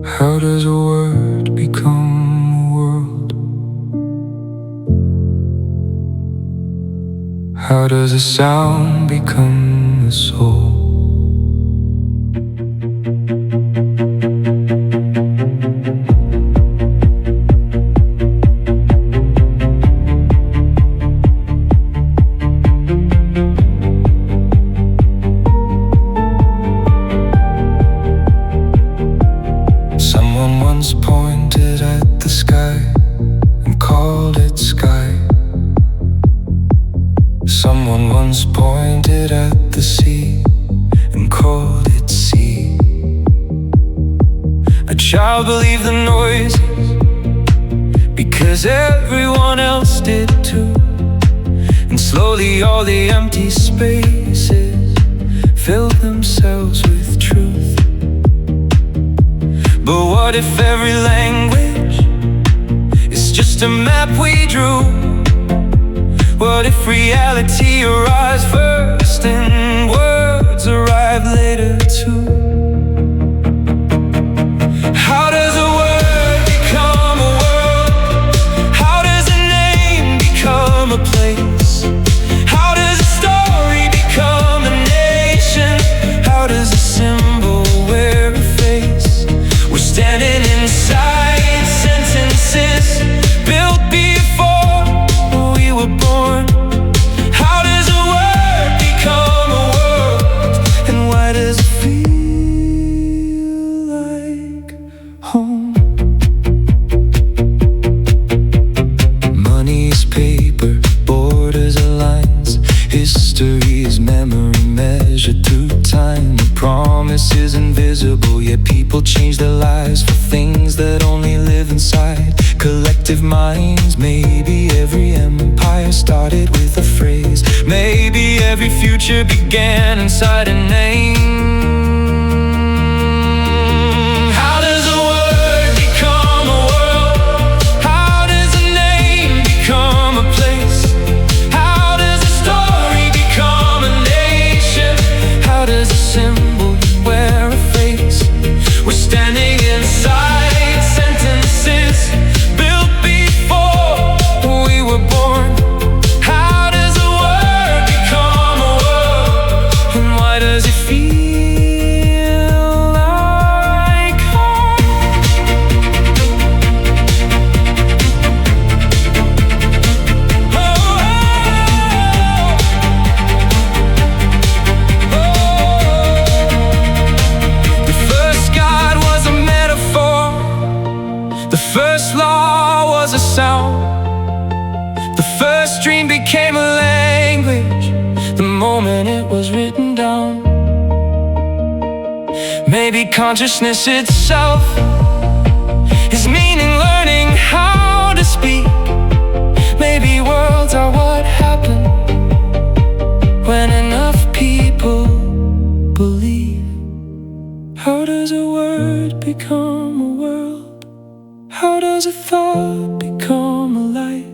How does a word become a world? How does a sound become a soul? Someone once pointed at the sky and called it sky. Someone once pointed at the sea and called it sea. A child believed the noises because everyone else did too. And slowly all the empty spaces filled themselves with truth. But what if every language is just a map we drew? What if reality arrives first and words arrive later too? How does a word become a world? How does a name become a place? How does a story become a nation? How does a symbol wear a face? We're standing inside sentences built before we were born. How does a word become a world? And why does it feel like home? Money is paper, borders are lines. History is memory measured through time. The promise is invisible, yet people change their lives for things that only live inside collective minds. Maybe every empire started with a phrase. Maybe every future began inside a name. How does a word become a world? How does a name become a place? How does a story become a nation? How does a symbol wear a face? We're standing inside sentences built before we were born. How does a word become a world? And why does it feel like home? The first God was a metaphor. The first law was a sound. The first dream became a language the moment it was written down. Maybe consciousness itself is meaning, learning how to speak. Maybe worlds are what happen when enough people believe. How does a word become a world? How does a thought become alive?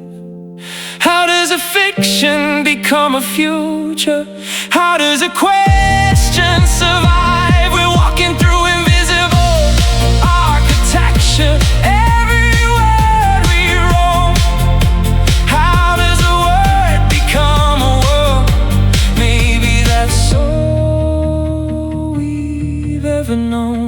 How does a fiction become a future? How does a question survive? We're walking through invisible architecture everywhere we roam. How does a word become a world? Maybe that's all we've ever known.